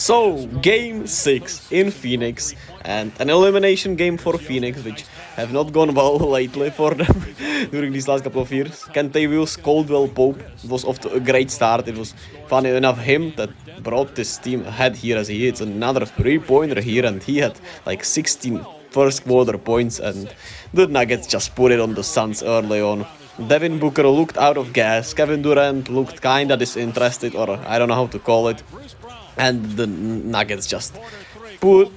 So, game 6 in Phoenix, and an elimination game for Phoenix, which have not gone well lately for them during these last couple of years. Kentavious Caldwell Pope was off to a great start. It was funny enough him that brought this team ahead here, as he hits another 3-pointer here, and he had like 16 first quarter points, and the Nuggets just put it on the Suns early on. Devin Booker looked out of gas, Kevin Durant looked kinda disinterested, or I don't know how to call it, and the Nuggets just put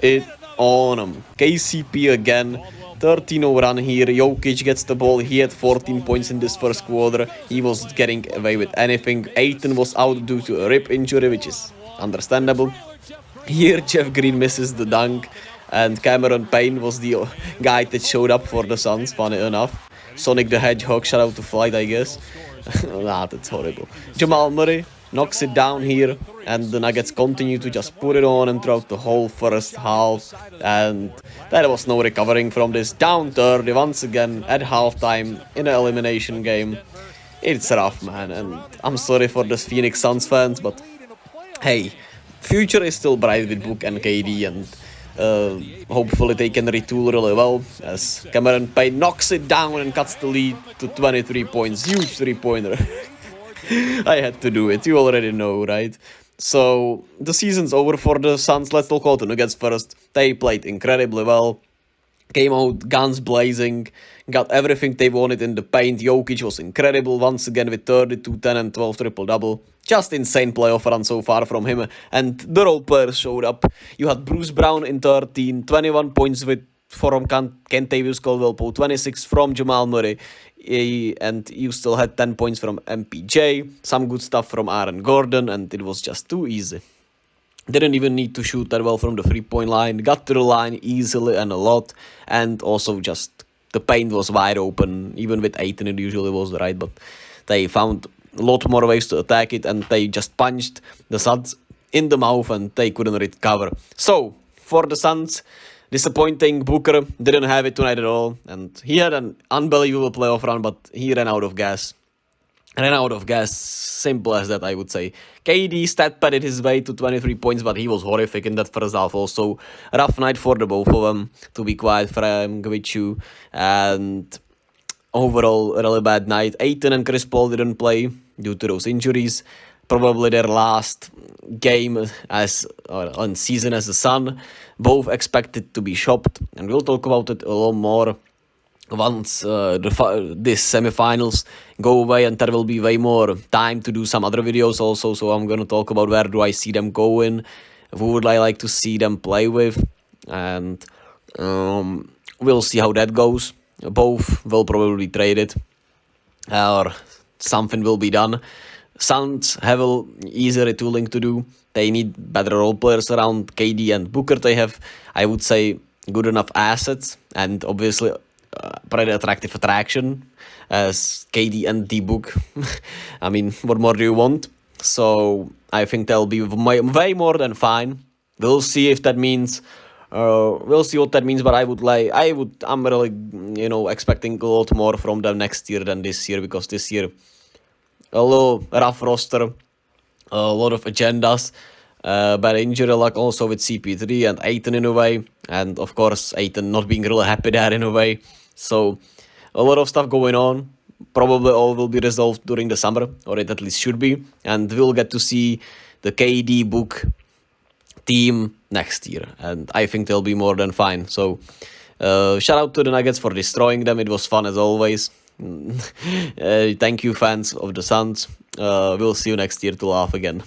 it on them. KCP again, 13-0 run here. Jokić gets the ball. He had 14 points in this first quarter. He was getting away with anything. Ayton was out due to a rib injury, which is understandable. Here Jeff Green misses the dunk, and Cam Payne was the guy that showed up for the Suns, funny enough. Sonic the Hedgehog, shout out to Flight, I guess. Nah, that's horrible. Jamal Murray knocks it down here, and the Nuggets continue to just put it on and throughout the whole first half, and there was no recovering from this. Down 30 once again at halftime in an elimination game. It's rough, man, and I'm sorry for the Phoenix Suns fans, but hey, future is still bright with Book and KD, and hopefully they can retool really well, as Cam Payne knocks it down and cuts the lead to 23 points. Huge 3-pointer. I had to do it, you already know, right? So, the season's over for the Suns. Let's talk about the Nuggets first. They played incredibly well. Came out guns blazing, got everything they wanted in the paint. Jokić was incredible once again with 32, 10 and 12 triple-double. Just insane playoff run so far from him. And the role players showed up. You had Bruce Brown in 13, 21 points from Kentavious Caldwell-Pope, 26 from Jamal Murray. And you still had 10 points from MPJ, some good stuff from Aaron Gordon, and it was just too easy. Didn't even need to shoot that well from the 3-point line, got to the line easily and a lot, and also just the paint was wide open. Even with Ayton it usually was, right? But they found a lot more ways to attack it, and they just punched the Suns in the mouth and they couldn't recover. So, for the Suns, disappointing. Booker didn't have it tonight at all, and he had an unbelievable playoff run, but he ran out of gas. Simple as that, I would say. KD stat padded his way to 23 points, but he was horrific in that first half also. Rough night for the both of them, to be quite frank with you. And overall, a really bad night. Ayton and Chris Paul didn't play due to those injuries. Probably their last game on season as a Sun. Both expected to be shopped, and we'll talk about it a lot more once this semifinals go away, and there will be way more time to do some other videos also. So I'm gonna talk about where do I see them going, who would I like to see them play with, and we'll see how that goes. Both will probably be traded, or something will be done. Suns have an easy retooling to do. They need better role players around KD and Booker. They have, I would say, good enough assets, and obviously pretty attractive attraction as KD and D-Book. I mean, what more do you want? So I think they'll be way more than fine. We'll see if that means. We'll see what that means. But I'm really, expecting a lot more from them next year than this year, because this year a little rough roster, a lot of agendas. Bad injury luck also with CP3 and Ayton in a way, and of course Ayton not being really happy there in a way. So a lot of stuff going on. Probably all will be resolved during the summer, or it at least should be, and we'll get to see the KD Book team next year, and I think they'll be more than fine. So shout out to the Nuggets for destroying them. It was fun as always. Thank you, fans of the Suns. We'll see you next year to laugh again.